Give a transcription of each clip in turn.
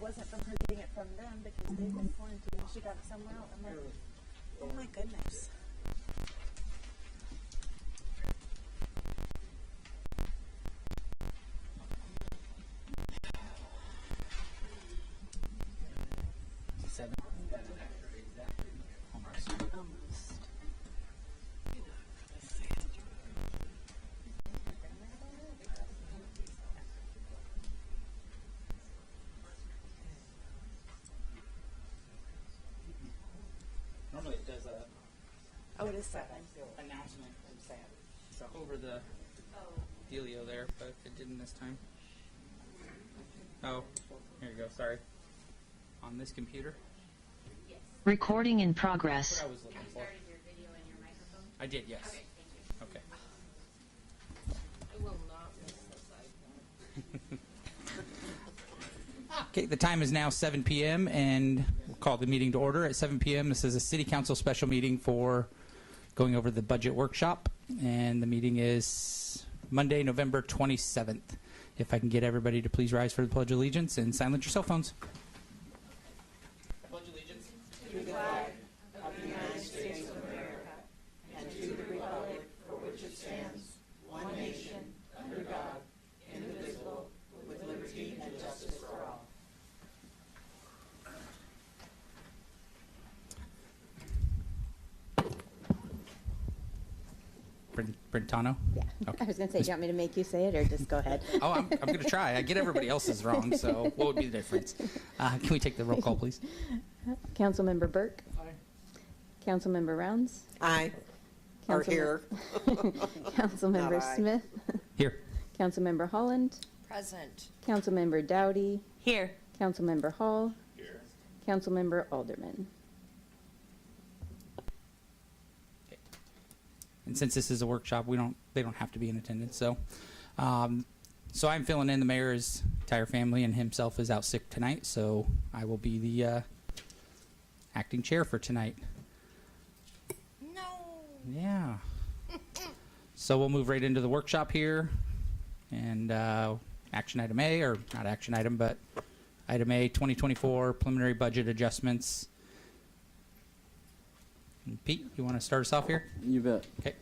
wasn't from her getting it from them because they've been quarantined. She got it somewhere else. I'm like, oh my goodness. Seven. Almost. Normally it does a Oh, it is 7. announcement so over the dealio there, but it didn't this time. Oh, here you go. Sorry. On this computer. Recording in That's progress. what I was looking for. Started your video and your microphone? I did, yes. Okay, thank you. Okay. I will not miss the side. Okay, the time is now 7 p.m. and we'll call the meeting to order at 7 p.m. This is a City Council special meeting for going over the budget workshop, and the meeting is Monday, November 27th. If I can get everybody to please rise for the Pledge of Allegiance and silence your cell phones. Pledge allegiance. Brentano? Yeah. Okay. I was going to say, do you want me to make you say it or just go ahead? Oh, I'm going to try. I get everybody else's wrong, so what would be the difference? Can we take the roll call, please? Councilmember Burke. Aye. Councilmember Rounds. Aye. Or here. Councilmember Not aye. Smith. Here. Councilmember Holland. Present. Councilmember Dowdy. Here. Councilmember Hall. Here. Councilmember Alderman. And since this is a workshop, they don't have to be in attendance. So I'm filling in. The mayor's entire family and himself is out sick tonight, so I will be the acting chair for tonight. No. Yeah. So we'll move right into the workshop here, and action item A, or not action item, but item A, 2024 preliminary budget adjustments. And Pete, you want to start us off here? You bet. Okay.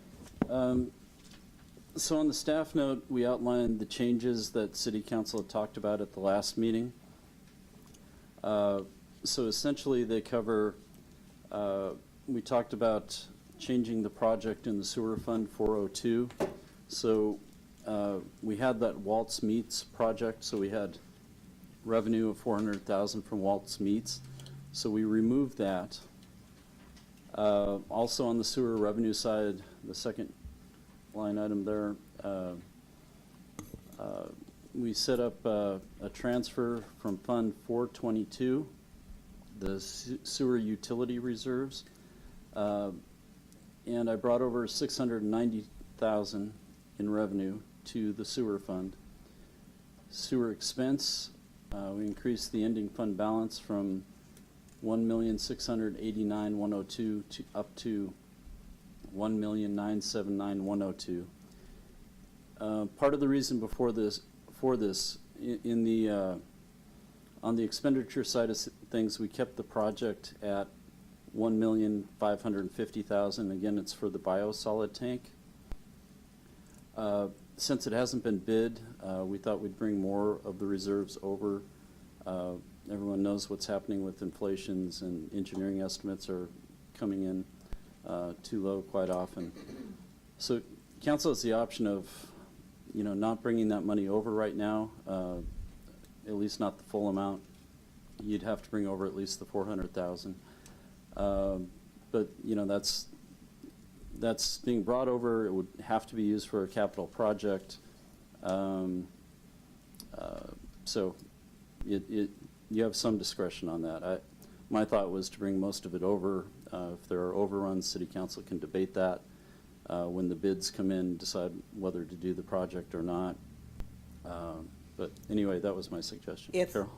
So on the staff note, we outlined the changes that City Council had talked about at the last meeting. So essentially they cover, we talked about changing the project in the sewer fund 402. So we had that Waltz Meats project, so we had revenue of $400,000 from Waltz Meats. So we removed that. Also on the sewer revenue side, the second line item there, we set up a transfer from Fund 422, the sewer utility reserves, and I brought over $690,000 in revenue to the sewer fund. Sewer expense, we increased the ending fund balance from $1,689,102 to up to $1,979,102. Part of the reason for this in the on the expenditure side of things, we kept the project at $1,550,000. Again, it's for the biosolid tank. Since it hasn't been bid, we thought we'd bring more of the reserves over. Everyone knows what's happening with inflations, and engineering estimates are coming in too low quite often. So council has the option of, not bringing that money over right now, at least not the full amount. You'd have to bring over at least the $400,000. But that's being brought over. It would have to be used for a capital project. So you have some discretion on that. My thought was to bring most of it over. If there are overruns, City Council can debate that when the bids come in, decide whether to do the project or not. But anyway, that was my suggestion. Carol?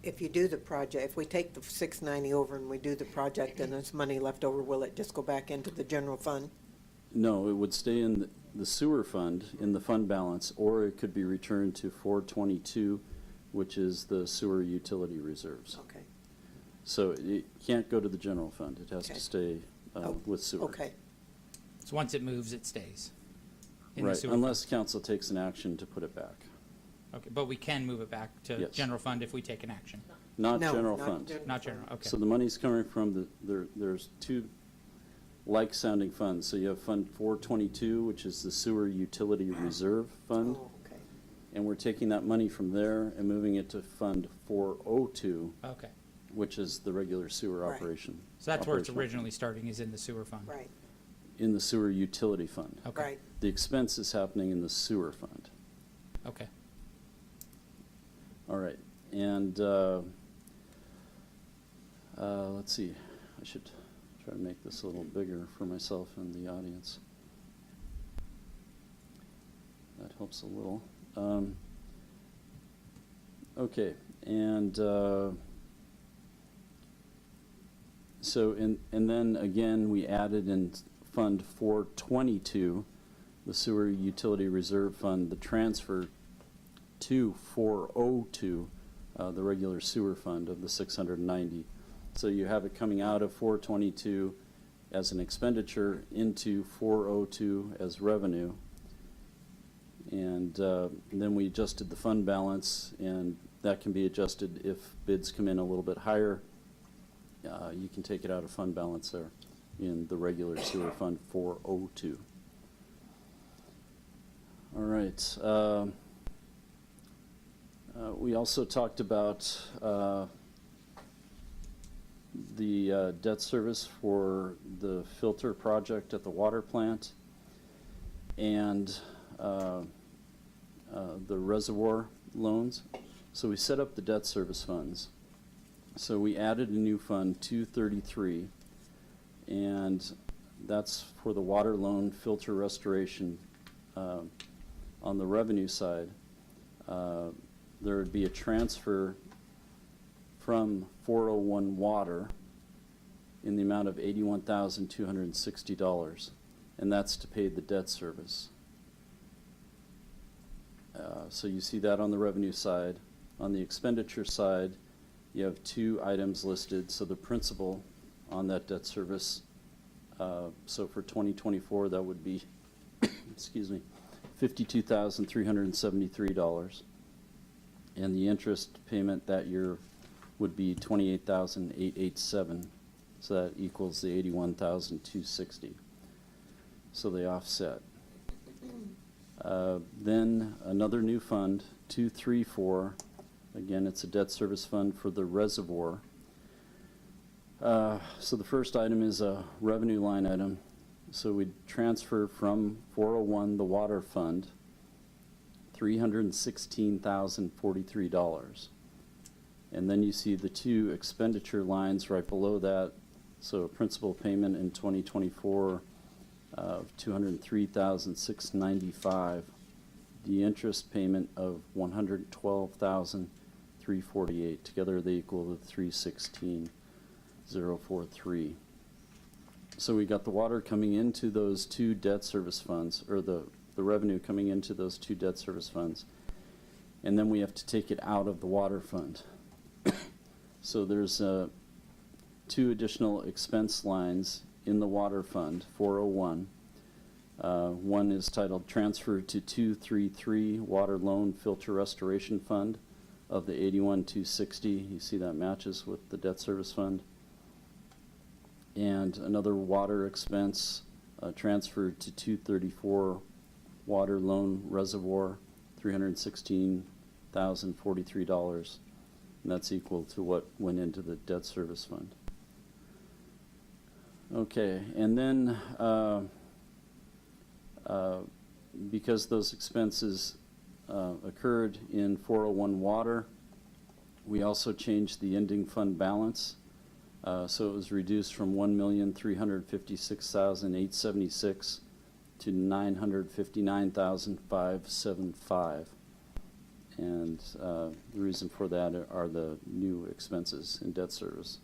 If you do the project, if we take the 690 over and we do the project and there's money left over, will it just go back into the general fund? No, it would stay in the sewer fund, in the fund balance, or it could be returned to 422 which is the sewer utility reserves. Okay, So it can't go to the general fund. It has Okay. to stay Oh, with sewer. okay, So once it moves, it stays in the Right, sewer. unless council takes an action to put it back. Okay, but we can move it back to Yes. general fund if we take an action. Not No, general not fund. general. Not general, okay. So the money's coming from there's two like-sounding funds. So you have Fund 422, which is the Sewer Utility Reserve Fund. oh, okay, And we're taking that money from there and moving it to Fund 402, Okay. which is the regular sewer Right. operation. So that's where it's operational. originally starting, is in the sewer fund. right, In the Sewer Utility Fund. Okay. right. The expense is happening in the sewer fund. Okay. All right, and let's see, I should try to make this a little bigger for myself and the audience. That helps a little. Okay, and so, and then again, we added in Fund 422, the Sewer Utility Reserve Fund, the transfer to 402, the regular sewer fund of the 690. So you have it coming out of 422 as an expenditure into 402 as revenue. And then we adjusted the fund balance, and that can be adjusted if bids come in a little bit higher. You can take it out of fund balance there in the regular sewer fund 402. All right. We also talked about the debt service for the filter project at the water plant and the reservoir loans. So we set up the debt service funds. So we added a new fund, 233, and that's for the water loan filter restoration. On the revenue side, there would be a transfer from 401 Water in the amount of $81,260, and that's to pay the debt service. So you see that on the revenue side. On the expenditure side, you have two items listed. So the principal on that debt service, so for 2024, that would be, excuse me, $52,373. And the interest payment that year would be $28,887. So that equals the $81,260. So they offset. Then another new fund, 234. Again, it's a debt service fund for the reservoir. So the first item is a revenue line item. So we transfer from 401, the water fund, $316,043. And then you see the two expenditure lines right below that. So a principal payment in 2024 of $203,695. The interest payment of $112,348. Together they equal the $316,043. So we got the water coming into those two debt service funds, or the revenue coming into those two debt service funds. And then we have to take it out of the water fund. So there's two additional expense lines in the water fund, 401. One is titled Transfer to 233 Water Loan Filter Restoration Fund of the 81,260. You see that matches with the debt service fund. And another water expense transferred to 234 Water Loan Reservoir, $316,043. And that's equal to what went into the debt service fund. Okay, and then because those expenses occurred in 401 Water, we also changed the ending fund balance. So it was reduced from $1,356,876 to $959,575. And the reason for that are the new expenses in debt service.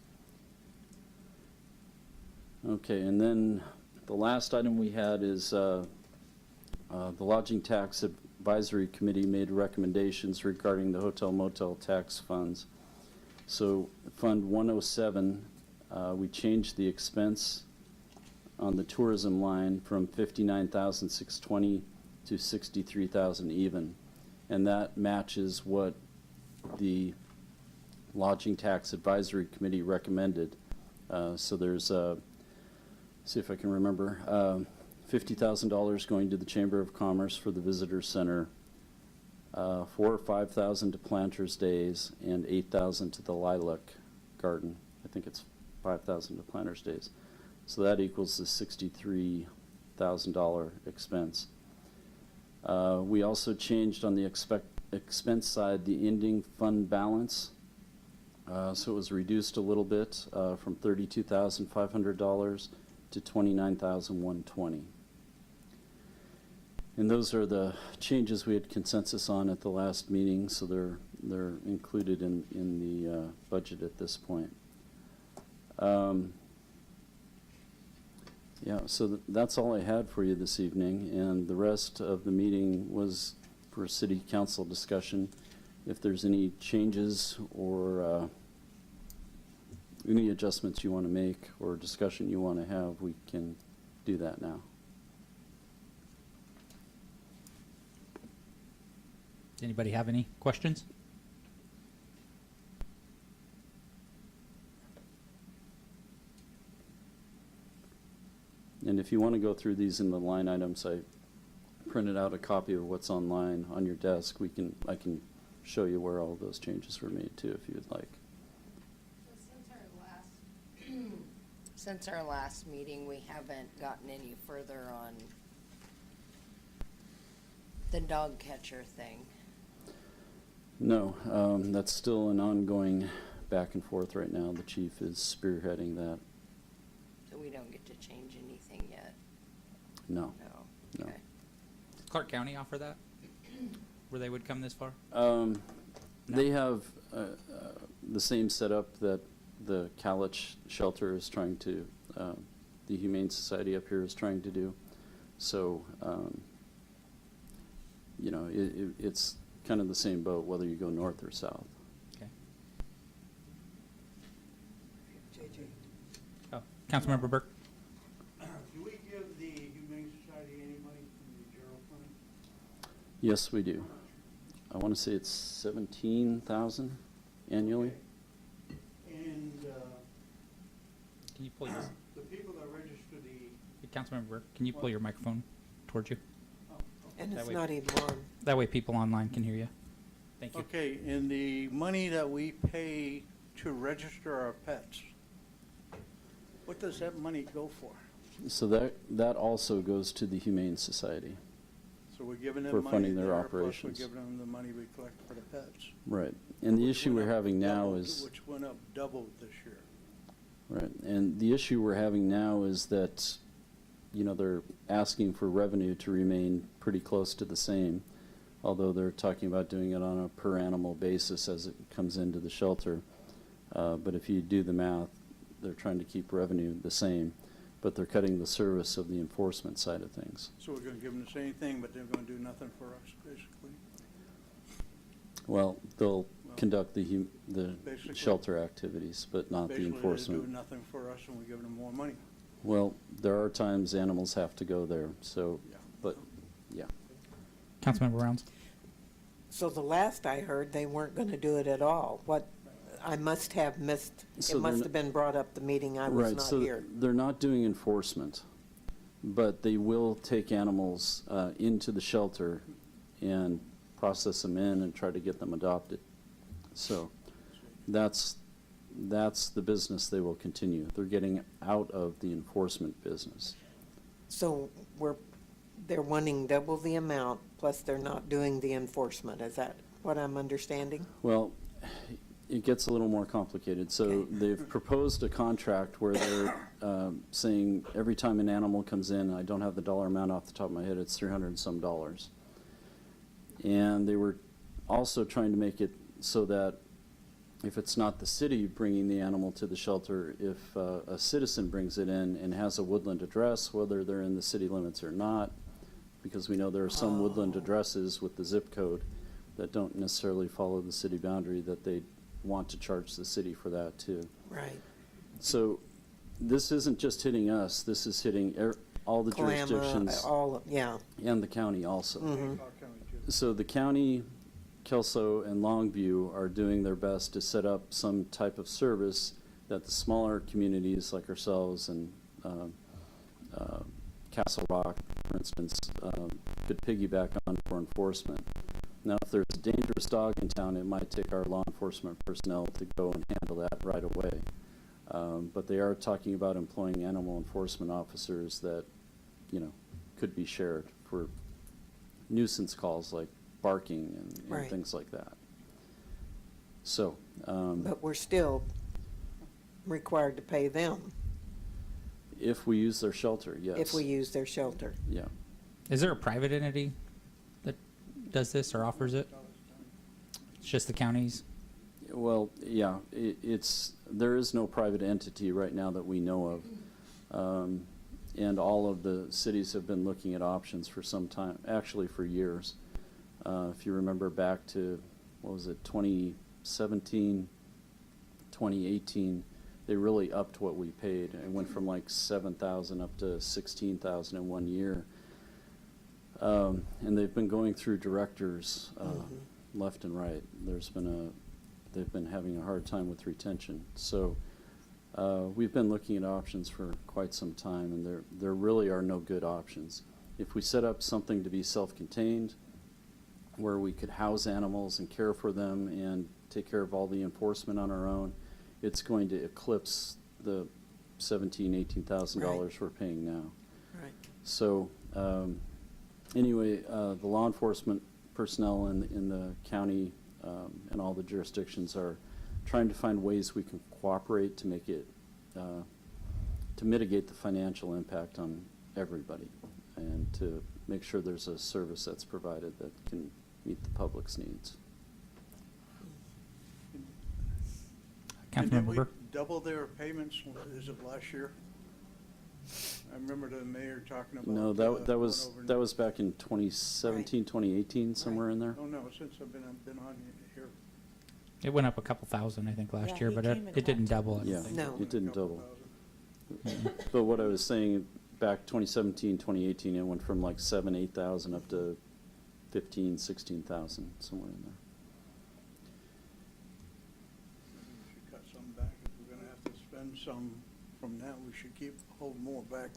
Okay, and then the last item we had is the lodging tax Advisory Committee made recommendations regarding the hotel motel tax funds. So Fund 107, we changed the expense on the tourism line from 59,620 to 63,000 even. And that matches what the Lodging Tax Advisory Committee recommended. So there's, see if I can remember, $50,000 going to the Chamber of Commerce for the Visitor Center, 4,000 or 5,000 to Planters Days, and 8,000 to the Lilac Garden. I think it's 5,000 to Planters Days. So that equals the $63,000 expense. We also changed on the expense side the ending fund balance. So it was reduced a little bit from $32,500 to $29,120. And those are the changes we had consensus on at the last meeting, so they're included in the budget at this point. Yeah, so that's all I had for you this evening, and the rest of the meeting was for city council discussion. If there's any changes or any adjustments you want to make or discussion you want to have, we can do that now. Does anybody have any questions? And if you want to go through these in the line items, I printed out a copy of what's online on your desk. I can show you where all those changes were made too, if you would like. Since our last meeting, we haven't gotten any further on the dog catcher thing. No, that's still an ongoing back and forth right now. The chief is spearheading that. So we don't get to change anything yet? No. No. No. Okay. Did Clark County offer that? Where they would come this far? They have the same setup that the Calich shelter is trying to, the Humane Society up here is trying to do. So, you know, it's kind of the same boat whether you go north or south. Okay. JJ. Oh, Councilmember Burke. Do we give the Humane Society any money from the general fund? Yes, we do. I want to say it's 17,000 annually. And Can you pull your, the people that register the, Councilmember Burke, can you pull your microphone towards you? And That it's way- not even on. That way people online can hear you. Thank you. okay, and the money that we pay to register our pets, what does that money go for? So that also goes to the Humane Society. So we're giving them For money funding their there, operations. plus we're giving them the money we collect for the pets. Right. And the Which issue went we're up having now doubled- is, which went up doubled this year. right, and the issue we're having now is that, you know, they're asking for revenue to remain pretty close to the same, although they're talking about doing it on a per animal basis as it comes into the shelter. But if you do the math, they're trying to keep revenue the same, but they're cutting the service of the enforcement side of things. So we're gonna give them the same thing, but they're gonna do nothing for us, basically. Well, they'll conduct the Basically- shelter activities, but not the Basically, they're enforcement. doing nothing for us and we're giving them more money. Well, there are times animals have to go there, so, Yeah. but, yeah. Councilmember Rounds. So the last I heard, they weren't going to do it at all. What, I must have missed, So it must they're have been brought up the meeting I was Right, not so here. they're not doing enforcement, but they will take animals into the shelter and process them in and try to get them adopted. So that's the business they will continue. They're getting out of the enforcement business. So they're wanting double the amount, plus they're not doing the enforcement. Is that what I'm understanding? Well, it gets a little more complicated. So Okay. they've proposed a contract where they're saying every time an animal comes in, I don't have the dollar amount off the top of my head, it's $300 and some. And they were also trying to make it so that if it's not the city bringing the animal to the shelter, if a citizen brings it in and has a Woodland address, whether they're in the city limits or not, because we know there are some woodland addresses with the zip code that don't necessarily follow the city boundary, that they want to charge the city for that too. Right. So this isn't just hitting us, this is hitting all the Kalama, jurisdictions all, yeah. and the county also. Mhm. Clark County too. So the county, Kelso, and Longview are doing their best to set up some type of service that the smaller communities like ourselves and Castle Rock, for instance, could piggyback on for enforcement. Now, if there's a dangerous dog in town, it might take our law enforcement personnel to go and handle that right away. But they are talking about employing animal enforcement officers that, you know, could be shared for nuisance calls like barking and Right. things like that. So, But we're still required to pay them if we use their shelter, yes. if we use their shelter. Yeah. Is there a private entity that does this or offers it? It's just the counties? Well, yeah, there is no private entity right now that we know of. And all of the cities have been looking at options for some time, actually for years. If you remember back to, what was it, 2017, 2018, they really upped what we paid. It went from like 7,000 up to 16,000 in 1 year. And they've been going through directors left and right. They've been having a hard time with retention. So we've been looking at options for quite some time, and there really are no good options. If we set up something to be self-contained, where we could house animals and care for them and take care of all the enforcement on our own, it's going to eclipse the $18,000 we're paying now. Right. So anyway, the law enforcement personnel in the county and all the jurisdictions are trying to find ways we can cooperate to make it, to mitigate the financial impact on everybody and to make sure there's a service that's provided that can meet the public's needs. And did Councilmember we Burke? double their payments, is it last year? I remember the mayor talking about. No, going that was over- back in 2017, 2018, somewhere in there. Oh, no, since I've been on here. It went up a couple thousand, I think, last Yeah, year, he but came and it didn't talked to double us. it. Yeah, No. it didn't Couple double. thousand. But what I was saying, back 2017, 2018, it went from like 7,000, 8,000 up to 15,000, 16,000, somewhere in there. We should cut some back. If we're gonna have to spend some from that, we should hold more back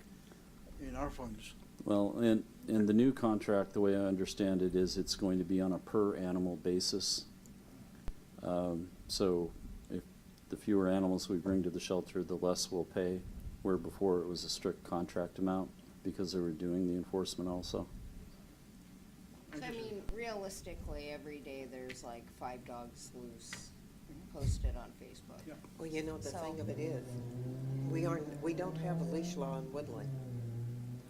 in our funds. Well, and the new contract, the way I understand it, is it's going to be on a per animal basis. So if the fewer animals we bring to the shelter, the less we'll pay, where before it was a strict contract amount because they were doing the enforcement also. So I mean, realistically, every day there's like 5 dogs loose posted on Facebook. Yeah. Well, you know, the So- thing of it is, we don't have a leash law in Woodland.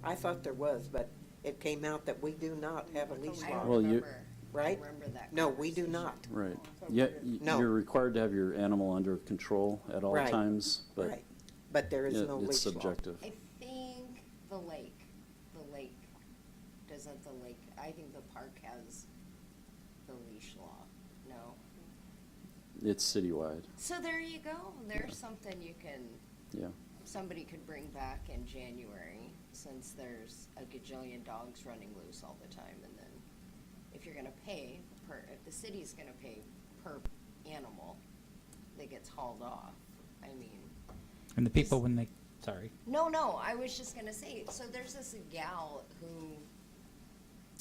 I thought there was, but it came out that we do not have a leash I law, Well, you- remember, right? I remember that. No, we do conversation. not. Right. Yeah, No. you're required to have your animal under control at all Right. times, but Right. But there is it- no it's leash law. subjective. I think the lake, doesn't the lake, I think the park has the leash law, no? It's citywide, So there you go, there's something you can, yeah. somebody could bring back in January, since there's a gajillion dogs running loose all the time, and then if you're gonna pay if the city's gonna pay per animal that gets hauled off, I mean. And the people, when they, sorry. No, I was just gonna say, so there's this gal who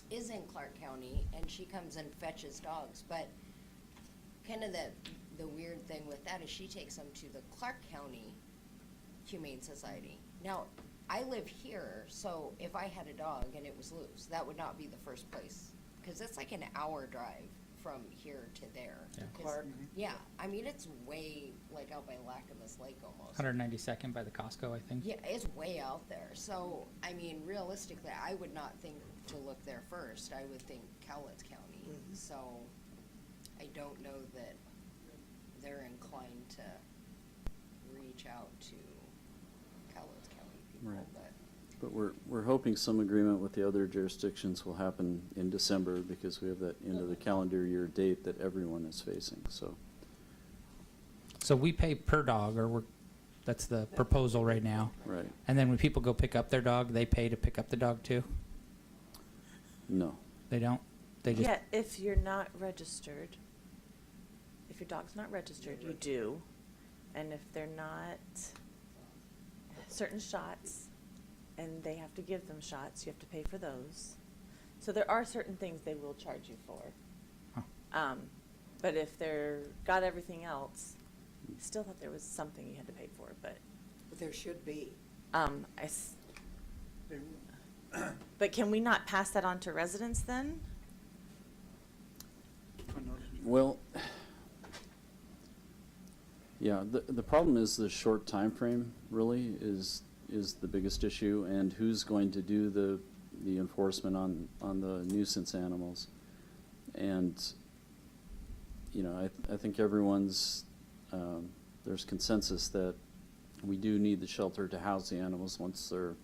is in Clark County, and she comes and fetches dogs, but kind of the weird thing with that is she takes them to the Clark County Humane Society. Now, I live here, so if I had a dog and it was loose, that would not be the first place, because it's like an hour drive from here to there. Yeah. 'Cause- Clark. Yeah, I mean, it's way, like, out by Lacamas Lake almost. 192nd by the Costco, I think. Yeah, it's way out there. So, I mean, realistically, I would not think to look there first. I would think Cowlitz County. Mhm. So, I don't know that they're inclined to reach out to Cowlitz County people, Right. but But we're hoping some agreement with the other jurisdictions will happen in December because we have that end of the calendar year date that everyone is facing, so. So we pay per dog, or that's the proposal right now. Right. And then when people go pick up their dog, they pay to pick up the dog too? No. They don't? They just, Yeah, if you're not registered, if your dog's not registered, you do. And if they're not, certain shots, and they have to give them shots, you have to pay for those. So there are certain things they will charge you for. Huh. But if they're, got everything else, still thought there was something you had to pay for, but, There should be. but can we not pass that on to residents then? Well, yeah, the problem is the short time frame really is the biggest issue, and who's going to do the enforcement on the nuisance animals. And, you know, I think everyone's, there's consensus that we do need the shelter to house the animals once they're,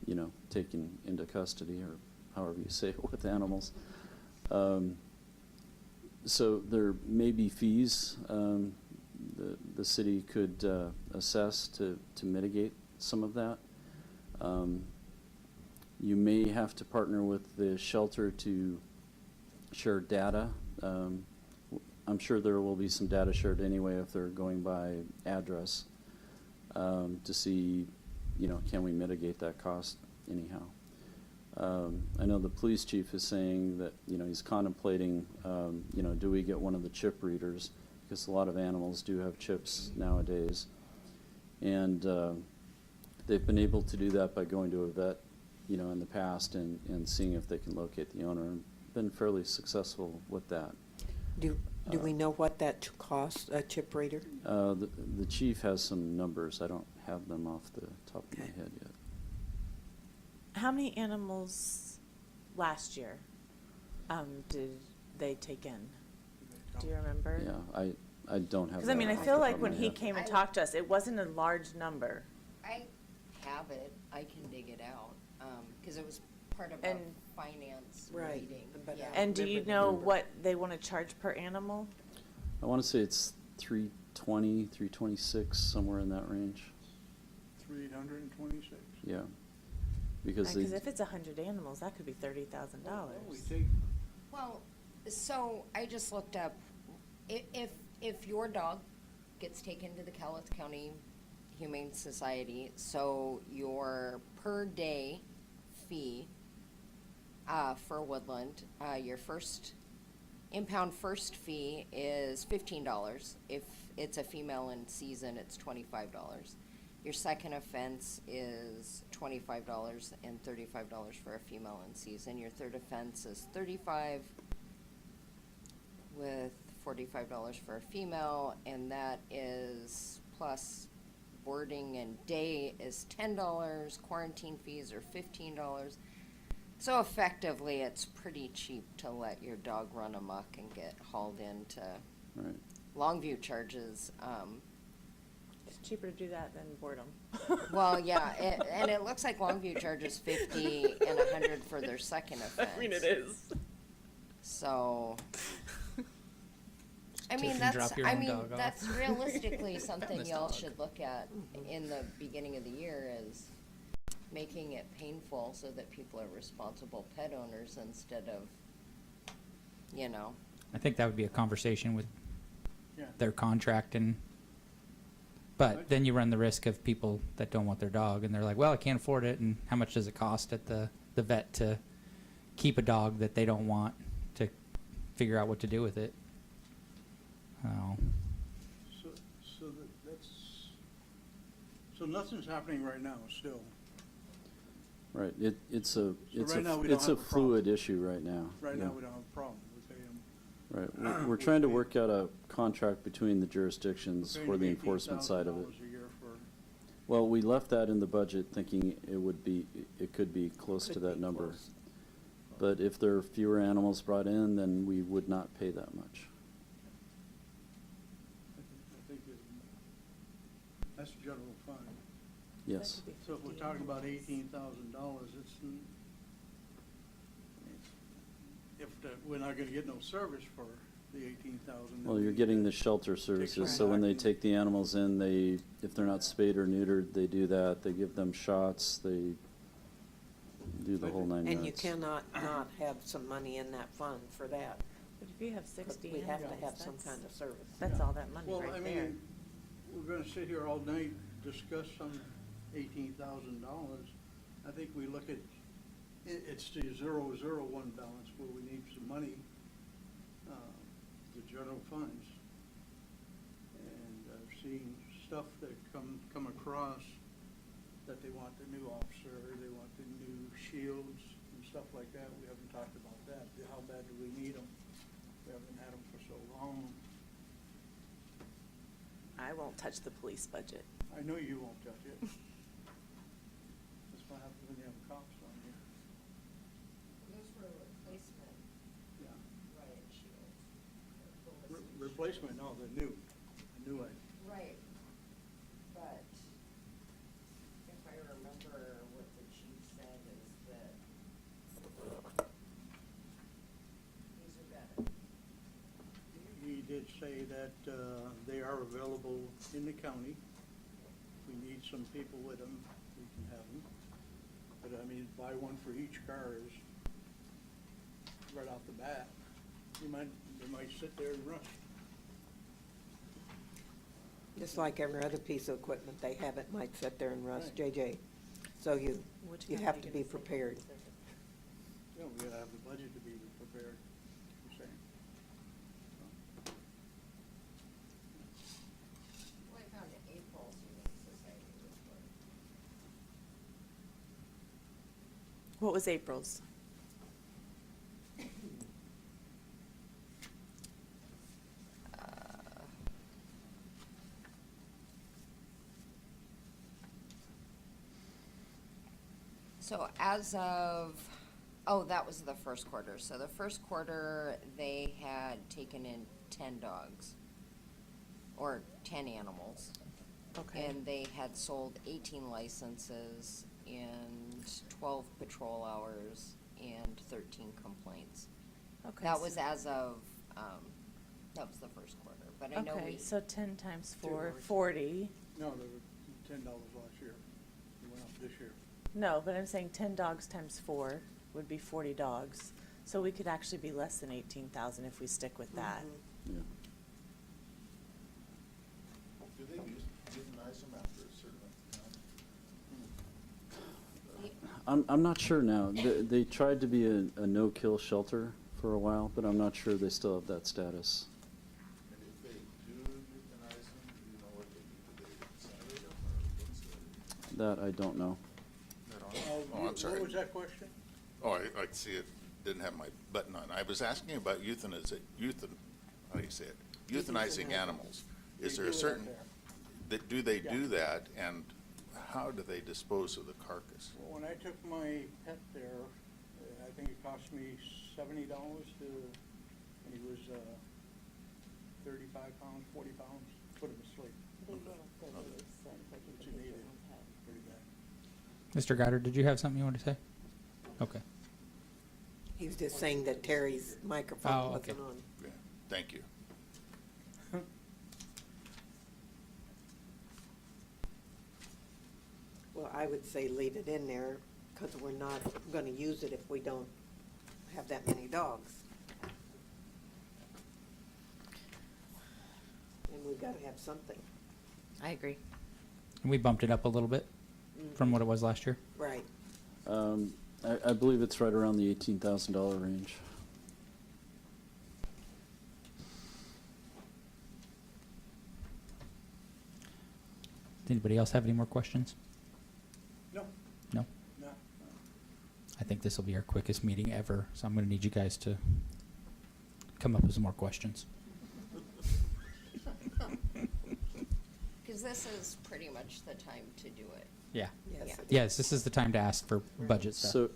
you know, taken into custody, or however you say it with animals. So there may be fees the city could assess to mitigate some of that. You may have to partner with the shelter to share data. I'm sure there will be some data shared anyway if they're going by address to see, you know, can we mitigate that cost anyhow. I know the police chief is saying that, you know, he's contemplating, you know, do we get one of the chip readers? Because a lot of animals do have chips nowadays. And they've been able to do that by going to a vet, you know, in the past and seeing if they can locate the owner, and been fairly successful with that. Do we know what that costs, a chip reader? The chief has some numbers. I don't have them off the top of my Okay. head yet. How many animals last year did they take in? Do you remember? Yeah, I don't have Because I mean, I that off feel the like top of when my he head. came and talked to us, it wasn't a large number. I have it, I can dig it out, because it was part of a And- finance Right, meeting. but Yeah. And do you Remember the know number. what they want to charge per animal? I want to say it's 320, 326, somewhere in that range. 326. Yeah. Because Because they, if it's 100 animals, that could be $30,000. We take, Well, so I just looked up, if your dog gets taken to the Cowlitz County Humane Society, so your per day fee for Woodland, your first impound first fee is $15. If it's a female in season, it's $25. Your second offense is $25 and $35 for a female in season. Your third offense is $35 with $45 for a female, and that is plus boarding and day is $10. Quarantine fees are $15. So effectively, it's pretty cheap to let your dog run amok and get hauled into right. Longview charges. It's cheaper to do that than board them. Well, yeah, and it looks like Longview charges $50 and $100 for their second offense. I mean, it is. So, I Take mean, and that's, drop your I own mean, dog off. that's realistically something This y'all dog. should look at in the beginning of the year, is making it painful so that people are responsible pet owners instead of, you know. I think that would be a conversation with yeah. their contract, and but then you run the risk of people that don't want their dog, and they're like, well, I can't afford it, and how much does it cost at the vet to keep a dog that they don't want, to figure out what to do with it? Oh. So nothing's happening right now still. Right. It's a right now we don't it's a have a problem. fluid issue right now. Right yeah. now, we don't have a problem. We pay them. Right. We're trying to work out a contract between the jurisdictions for the enforcement side of it. $18,000 a year for, Well, we left that in the budget thinking it could be close to Could that be number. close. But if there are fewer animals brought in, then we would not pay that much. I think that's general fund. Yes. So if we're talking about $18,000, we're not gonna get no service for the 18,000. Well, you're getting the shelter services, so when they take the animals in, if they're not spayed or neutered, they do that. They give them shots, they do the whole 9 yards. And you cannot not have some money in that fund for that. But if you have 'Cause 60 we have to animals, have some that's- kind of service. That's all that money Well, right I there. mean, we're gonna sit here all night, discuss some $18,000. I think we look at, it's the 001 balance where we need some money, the general funds. And I've seen stuff that come across that they want the new officer, they want the new shields and stuff like that. We haven't talked about that. How bad do we need them? We haven't had them for so long. I won't touch the police budget. I know you won't touch it. That's what happens when you have cops on you. Those were replacement Yeah. riot shields. or ballistic Replacement, no, the new one. shields. Right, but if I remember what the chief said is that these are better. He did say that they are available in the county. If we need some people with them, we can have them. But I mean, buy one for each car is right off the bat. They might sit there and rust. Just like every other piece of equipment they have, it might sit there and rust, Right. JJ. So you Which have company to gonna be say prepared. it's You know, we gotta have the budget to be prepared, you're saying. Well, I found April's Humane Society report. What was April's? So that was the first quarter. So the first quarter, they had taken in 10 dogs, or 10 animals. Okay. And they had sold 18 licenses and 12 patrol hours and 13 complaints. Okay. That was as of, that was the first quarter, but I know Okay, we. so 10 times 4, $2. 40. No, they were $10 last year. They went up this year. No, but I'm saying 10 dogs times 4 would be 40 dogs. So we could actually be less than 18,000 if we stick with that. Mhm. Yeah. Do they euthanize them after a certain amount? I'm not sure now. They tried to be a no-kill shelter for a while, but I'm not sure they still have that status. And if they do euthanize them, do you know what they do? Do they incinerate them or what's the? That I don't know. Oh, I'm sorry. What was that question? Oh, I see it didn't have my button on. I was asking about how do you say it? Euthanizing animals. Is They there a do it up certain, there. do they Yeah. do that, and how do they dispose of the carcass? Well, when I took my pet there, I think it cost me $70 and he was 35 pounds, 40 pounds, put him to sleep. What you needed, pretty bad. Mr. Goddard, did you have something you wanted to say? Okay. He was just saying that Terry's microphone Oh, okay. wasn't on. Yeah, thank you. Well, I would say leave it in there, because we're not gonna use it if we don't have that many dogs. And we've gotta have something. I agree. And we bumped it up a little bit from what it was last year. Right. I believe it's right around the $18,000 range. Does anybody else have any more questions? No, No? no. I think this will be our quickest meeting ever, so I'm going to need you guys to come up with some more questions. Because this is pretty much the time to do it. Yeah. Yes. Yeah. it is. Yes, this is the time to ask for budget stuff. So,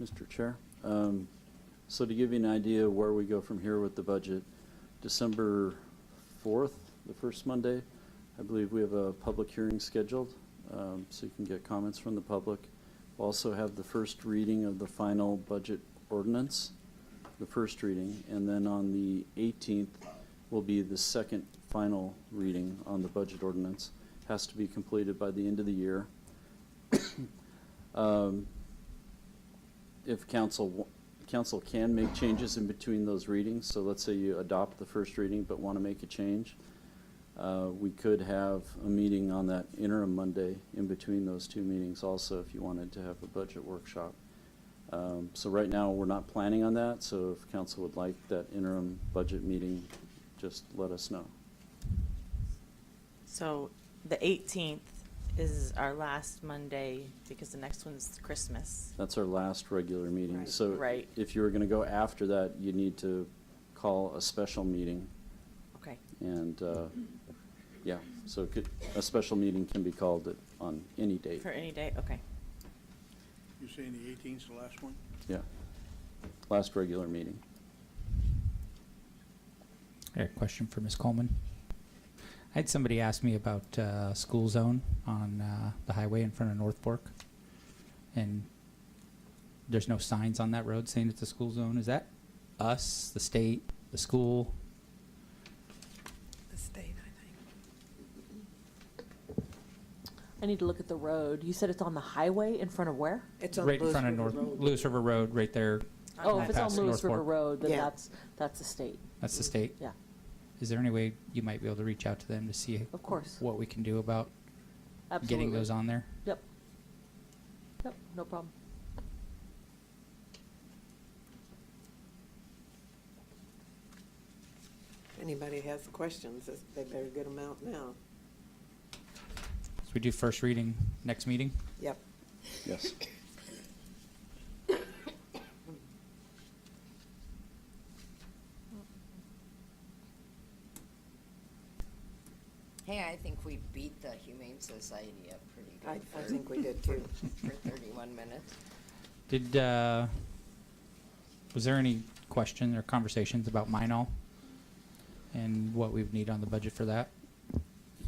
Mr. Chair, so to give you an idea where we go from here with the budget, December 4th, the first Monday, I believe we have a public hearing scheduled so you can get comments from the public. We'll also have the first reading of the final budget ordinance, the first reading, and then on the 18th will be the second final reading on the budget ordinance. Has to be completed by the end of the year. If council can make changes in between those readings, so let's say you adopt the first reading but want to make a change, we could have a meeting on that interim Monday in between those two meetings also if you wanted to have a budget workshop. So right now, we're not planning on that, so if council would like that interim budget meeting, just let us know. So the 18th is our last Monday because the next one's Christmas. That's our last regular meeting. Right. So Right. if you were going to go after that, you need to call a special meeting. Okay. And, yeah, so a special meeting can be called on any date. For any day, okay. You saying the 18th's the last one? Yeah, last regular meeting. I got a question for Ms. Coleman. I had somebody ask me about school zone on the highway in front of North Fork, and there's no signs on that road saying it's a school zone. Is that us, the state, the school? The state, I think. I need to look at the road. You said it's on the highway in front of where? It's on Right in Lewis front of River North Road. Lewis River Road, right there. Oh, if it's on past Lewis North River Fork. Road, then Yeah. that's the state. That's the state. Yeah, Is there any way you might be able to reach out to them to see of course. what we can do about Absolutely. getting those on there? Yep. Yep, no problem. If anybody has questions, they better get them out now. So we do first reading next meeting? Yep. Yes. Hey, I think we beat the Humane Society up pretty I good. think we did too. For 31 minutes. Did, was there any question or conversations about Minol and what we would need on the budget for that?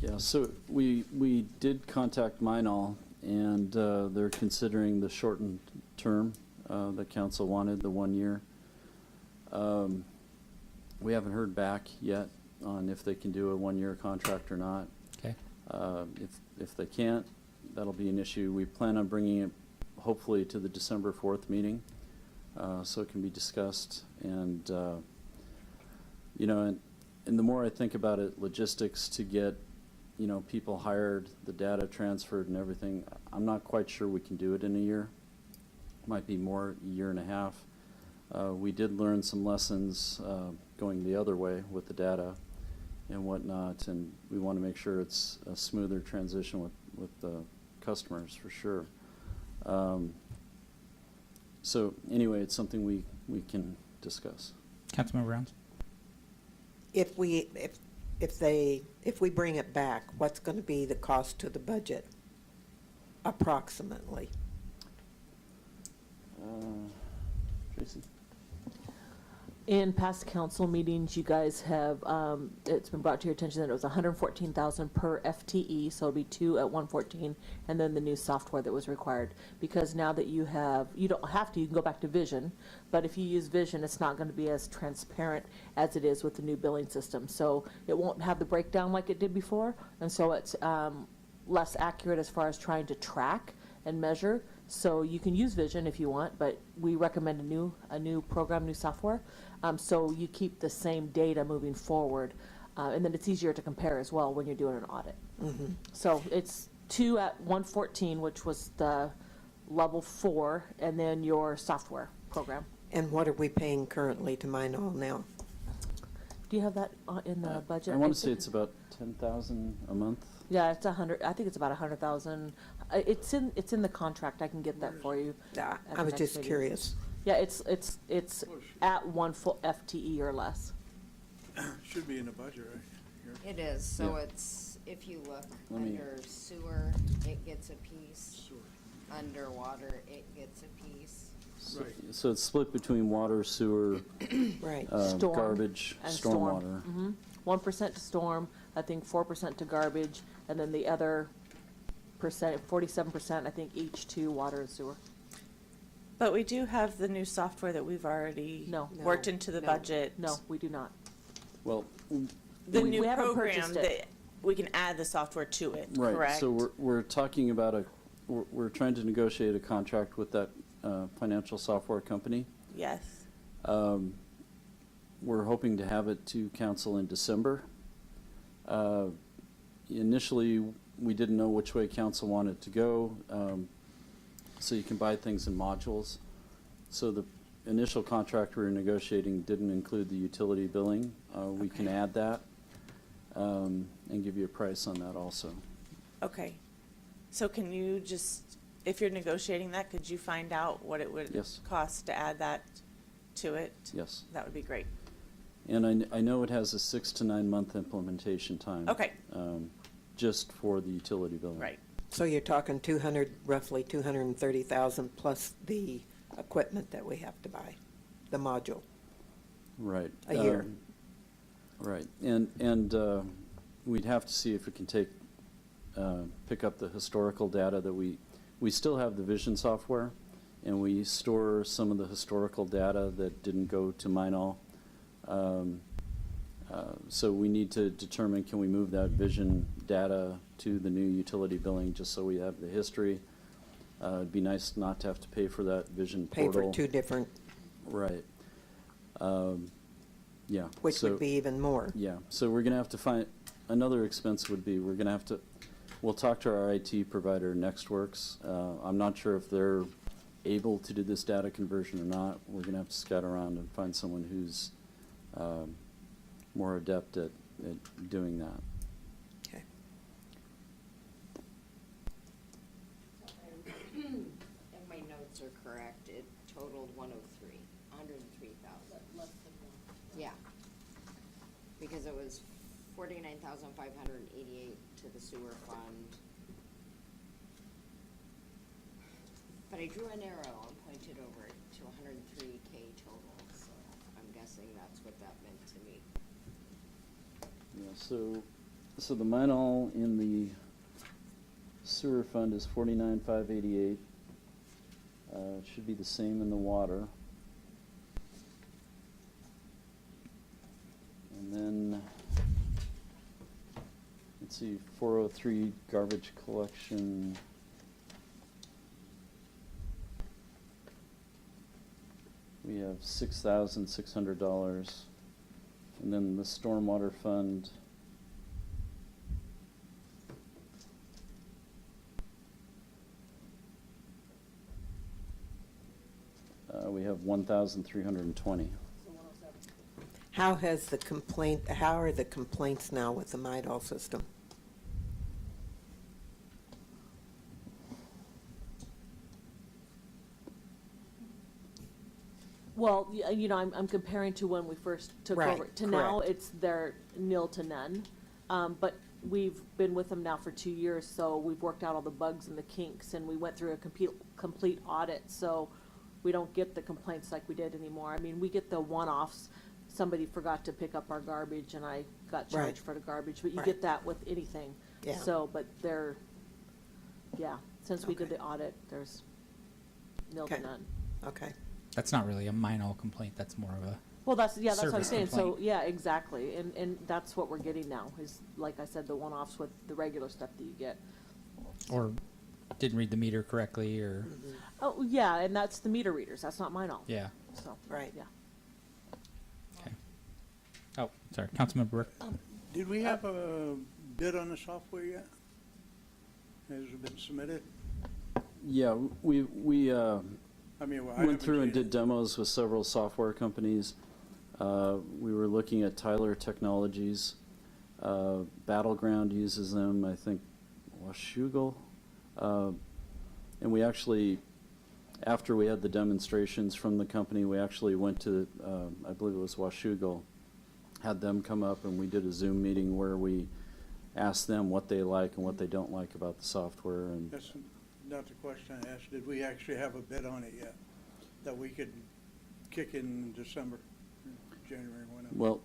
Yeah, so we did contact Minol, and they're considering the shortened term that council wanted, the 1 year. We haven't heard back yet on if they can do a 1 year contract or not. Okay. If they can't, that'll be an issue. We plan on bringing it hopefully to the December 4th meeting, so it can be discussed. And, you know, and the more I think about it, logistics to get, you know, people hired, the data transferred and everything, I'm not quite sure we can do it in a year. Might be more, a year and a half. We did learn some lessons going the other way with the data and whatnot, and we want to make sure it's a smoother transition with the customers for sure. So anyway, it's something we can discuss. Councilmember Rounds? If we bring it back, what's going to be the cost to the budget approximately? Tracy? In past council meetings, you guys have, it's been brought to your attention that it was $114,000 per FTE, so it'll be 2 at 114, and then the new software that was required. Because now that you don't have to, you can go back to Vision, but if you use Vision, it's not going to be as transparent as it is with the new billing system. So it won't have the breakdown like it did before, and so it's less accurate as far as trying to track and measure. So you can use Vision if you want, but we recommend a new program, new software. So you keep the same data moving forward, and then it's easier to compare as well when you're doing an audit. Mm-hmm. So it's 2 at 114, which was the level 4, and then your software program. And what are we paying currently to Minol now? Do you have that in the budget? I want to say think? it's about 10,000 a month. Yeah, it's 100. I think it's about 100,000. It's in the contract. I can get that for you. Yeah, at I the was next just meeting. curious. Yeah, it's at 1 full FTE or less. Should be in the budget, right? Here. It is, so Yeah. it's, if you look Let me- under sewer, it gets a piece. Sewer. Underwater, it gets a piece. Right. So it's split between water, sewer, Right. Storm garbage, and stormwater. storm. 1% to storm, I think 4% to garbage, and then the other 47%, I think, each to water and sewer. But we do have the new software that we've already No. worked into the No. budget. No, we do not. Well, The We new haven't program purchased it. that we can add the software to it, right, correct? so we're talking about we're trying to negotiate a contract with that financial software company. Yes. We're hoping to have it to council in December. Initially, we didn't know which way council wanted to go, so you can buy things in modules. So the initial contract we were negotiating didn't include the utility billing. We can add that and give you a price on that also. Okay. So can you just, if you're negotiating that, could you find out what it would Yes. cost to add that to it? Yes. That would be great. And I know it has a 6 to 9 month implementation time. Okay. Just for the utility billing. Right. So you're talking roughly 230,000 plus the equipment that we have to buy, the module. Right. A year. Right, and we'd have to see if we can pick up the historical data that we still have the Vision software, and we store some of the historical data that didn't go to Minol. So we need to determine, can we move that Vision data to the new utility billing, just so we have the history. It'd be nice not to have to pay for that Vision Pay portal. for two different, Right. Yeah. which so- would be even more. Yeah, so we're gonna have to find, another expense would be, we'll talk to our IT provider, NextWorks. I'm not sure if they're able to do this data conversion or not. We're gonna have to scout around and find someone who's more adept at doing that. Okay. If my notes are correct, it totaled 103, 103,000. Less than one. Yeah. Because it was 49,588 to the sewer fund. But I drew an arrow and pointed over it to 103K total, so I'm guessing that's what that meant to me. Yeah, so the Minol in the sewer fund is 49,588. It should be the same in the water. And then, let's see, 403 garbage collection. We have $6,600. And then the stormwater fund. We have 1,320. How are the complaints now with the Midol system? Well, I'm comparing to when we first took Right, over. To now, correct. they're nil to none. But we've been with them now for 2 years, so we've worked out all the bugs and the kinks, and we went through a complete audit, so we don't get the complaints like we did anymore. I mean, we get the one-offs. Somebody forgot to pick up our garbage, and I got charged Right. for the garbage, but you Right. get that with anything. Yeah. So, but since we did Okay. the audit, there's nil to Okay. none. Okay. That's not really a minor complaint, that's more of a, Well, that's what I'm Service saying, so, complaint. yeah, exactly, and that's what we're getting now, is, like I said, the one-offs with the regular stuff that you get. or didn't read the meter correctly, or, Oh, yeah, and that's the meter readers, that's not mine all. yeah. So, Right. yeah. Okay. Oh, sorry, Councilmember Burke. Did we have a bid on the software yet? Has it been submitted? Yeah, we I mean, well, I went haven't through and seen did it. demos with several software companies. We were looking at Tyler Technologies. Battleground uses them, I think Washougal. And we actually, after we had the demonstrations from the company, we actually went to, I believe it was Washougal, had them come up, and we did a Zoom meeting where we asked them what they like and what they don't like about the software. And That's not the question I asked. Did we actually have a bid on it yet? That we could kick in December, January, whenever? well,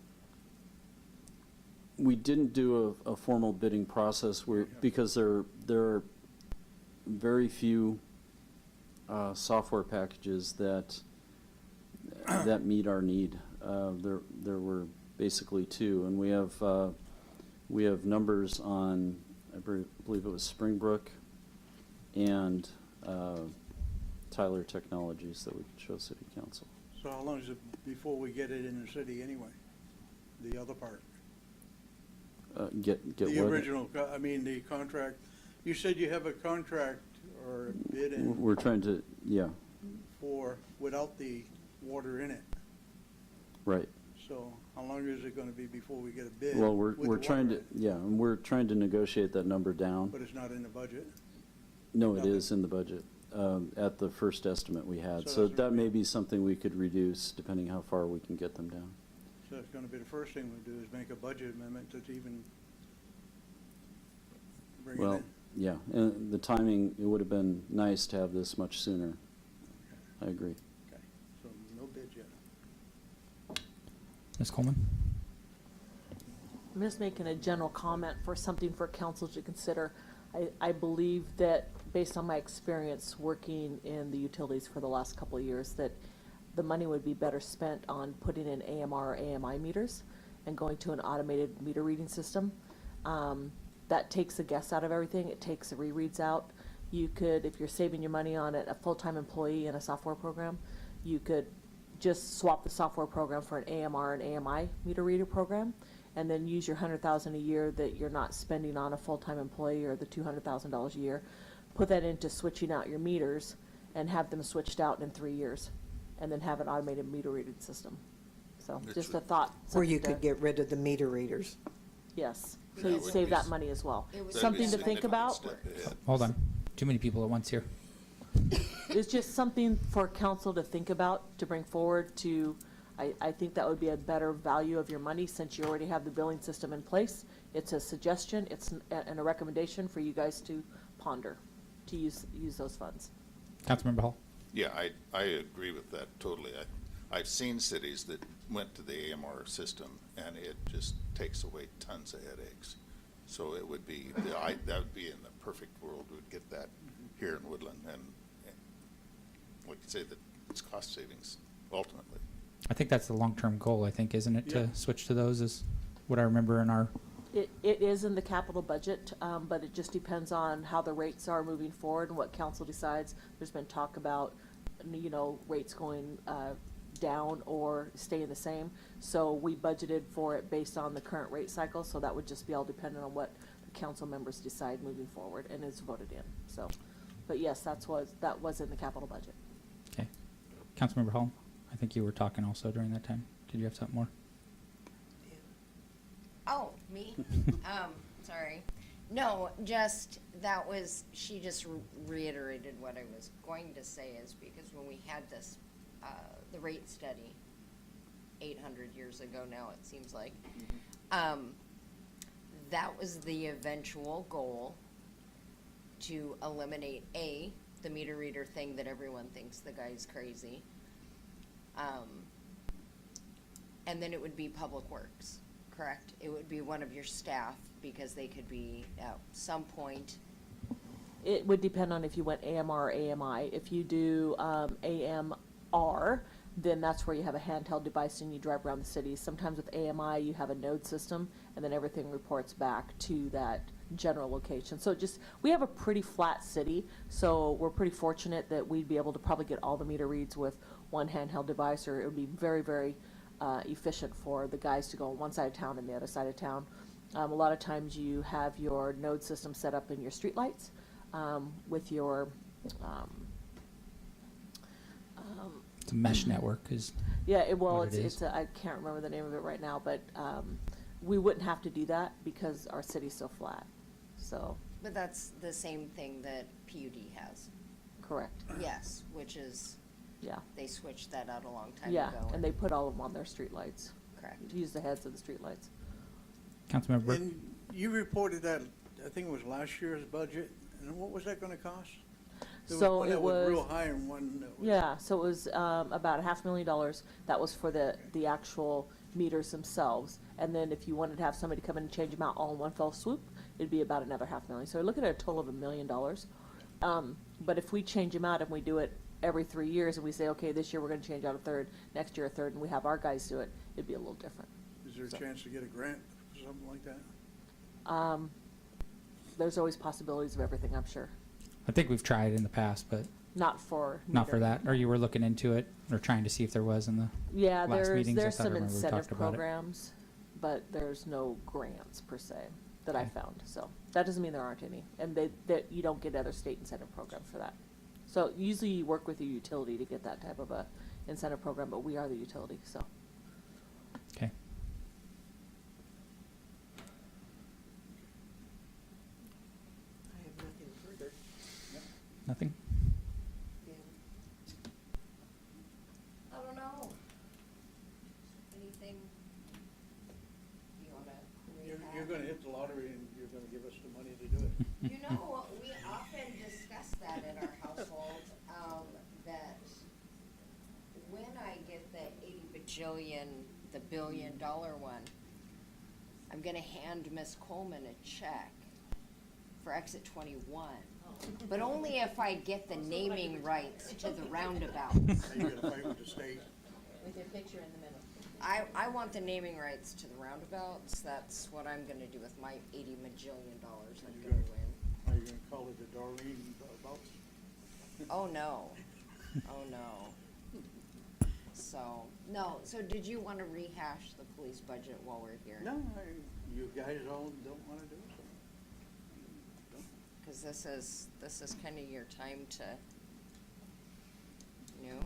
we didn't do a formal bidding process Okay. because there are very few software packages that meet our need. There were basically two, and we have numbers on, I believe it was Springbrook and Tyler Technologies that we could show City Council. So how long is it before we get it in the city anyway? The other part? Get The what? original, I mean, the contract, you said you have a contract or a bid in We're trying to, yeah, for, without the water in it. right. So how long is it gonna be before we get a bid? Well, with the we're trying water to, in it? yeah, and we're trying to negotiate that number down. But it's not in the budget? No, it nothing. is in the budget, at the first estimate we had. So So that's that may really- be something we could reduce depending how far we can get them down. So it's gonna be the first thing we do is make a budget amendment to even bring it Well, in. yeah, and the timing, it would have been nice to have this much sooner. I agree. Okay, so no bids yet. Ms. Coleman? I'm just making a general comment for something for council to consider. I believe that, based on my experience working in the utilities for the last couple of years, that the money would be better spent on putting in AMR or AMI meters and going to an automated meter reading system. That takes the guess out of everything. It takes the rereads out. You could, if you're saving your money on it, a full-time employee in a software program, you could just swap the software program for an AMR and AMI meter reader program, and then use your $100,000 a year that you're not spending on a full-time employee, or the $200,000 a year. Put that into switching out your meters and have them switched out in 3 years, and then have an automated meter reading system. So It's just a- a thought. Or you something could to- get rid of the meter readers. Yes, so That you would save be that s- money as well. It would That'd be Something a to think significant about. step ahead. Hold on. Too many people at once here. It's just something for council to think about, to bring forward to, I think that would be a better value of your money, since you already have the billing system in place. It's a suggestion, and a recommendation for you guys to ponder, to use those funds. Councilmember Hall? Yeah, I agree with that totally. I've seen cities that went to the AMR system, and it just takes away tons of headaches. So it would be, that would be in the perfect world, we'd get that here in Woodland, and like you say, that it's cost savings ultimately. I think that's the long-term goal, I think, isn't it, Yeah. to switch to those, is what I remember in our, It is in the capital budget, but it just depends on how the rates are moving forward and what council decides. There's been talk about, rates going down or staying the same. So we budgeted for it based on the current rate cycle, so that would just be all dependent on what the council members decide moving forward and is voted in, so. But yes, that was in the capital budget. okay. Councilmember Hall, I think you were talking also during that time. Did you have something more? Oh, me? Sorry. No, just, she just reiterated what I was going to say, is because when we had this, the rate study 800 years ago now, it seems like, that was the eventual goal, to eliminate the meter reader thing that everyone thinks the guy's crazy. And then it would be Public Works, correct? It would be one of your staff, because they could be at some point. It would depend on if you went AMR or AMI. If you do AMR, then that's where you have a handheld device and you drive around the city. Sometimes with AMI, you have a node system, and then everything reports back to that general location. So we have a pretty flat city, so we're pretty fortunate that we'd be able to probably get all the meter reads with one handheld device, or it would be very, very efficient for the guys to go on one side of town and the other side of town. A lot of times you have your node system set up in your streetlights, with your, It's a mesh network, is, what it is. I can't remember the name of it right now, but we wouldn't have to do that because our city's so flat, so, But that's the same thing that PUD has. correct, Yes, which is, yeah. they switched that out a long time Yeah, ago. and they put all of them on their streetlights, Correct. use the heads of the streetlights. Councilmember Burke? And you reported that, I think it was last year's budget, and what was that gonna cost? There So one it that was real was, high and one that was. yeah, so it was about $500,000. That was for the actual meters themselves. And then if you wanted to have somebody come in and change them out all in one fell swoop, it'd be about another $500,000. So we're looking at a total of $1 million. But if we change them out and we do it every 3 years and we say, okay, this year we're gonna change out a third, next year a third, and we have our guys do it, it'd be a little different. Is there a So- chance to get a grant for something like that? There's always possibilities of everything, I'm sure. I think we've tried in the past, but Not for. not for metering. that. Or you were looking into it or trying to see if there was in the. Yeah, last meetings, I there's thought I some remember we incentive talked about it. programs, but there's no grants per se that I Okay. found. So that doesn't mean there aren't any, and that you don't get other state incentive programs for that. So usually you work with your utility to get that type of a incentive program, but we are the utility, so. Okay. I have nothing further. Nothing? I don't know. Anything you wanna You're gonna hit the lottery and you're gonna give us the money to do it. You know, we often discuss that in our household, that when I get the 80 bajillion, the $1 billion one, I'm gonna hand Miss Coleman a check for exit 21. But only if I get the naming rights to the roundabout. Are you gonna fight with the state? With your picture in the middle. I want the naming rights to the roundabouts. That's what I'm gonna do with my $80 majillion I'm You gonna gonna- win. Are you gonna call it the Darlene Boats? Oh, no. Oh, no. So, no, so did you want to rehash the police budget while we're here? No, you guys all don't wanna do it, so. Don't. Because this is kind of your time to, you know,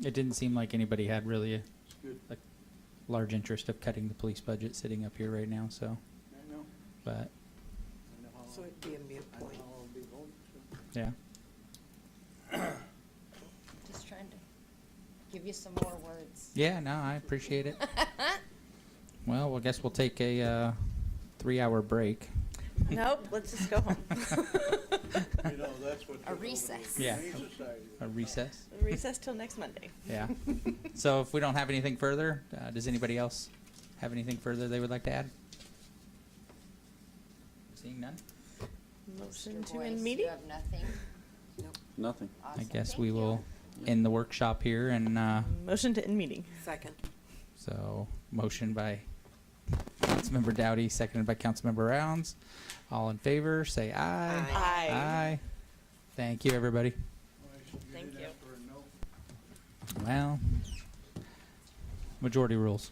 It didn't seem like anybody had really It's good. a large interest of cutting the police budget sitting up here right now, so, I know. but, I know how. So it'd be a mute I know point. how I'll be voting, so. yeah. just trying to give you some more words. Yeah, no, I appreciate it. Well, I guess we'll take a 3-hour break. Nope, let's just go home. You know, that's what. A took over the recess. Yeah. Humane Society. A recess. Recess till next Monday. Yeah. So if we don't have anything further, does anybody else have anything further they would like to add? Seeing none? Motion Mr. to Boyce, end you meeting? have nothing? Nothing. I Awesome. guess Thank we you. will end the workshop here and, Motion to end meeting. Second. so motion by Councilmember Dowdy, seconded by Councilmember Rounds. All in favor, say aye. Aye. Aye. Thank you, everybody. Well, so Thank didn't you. ask for a no. Well, majority rules.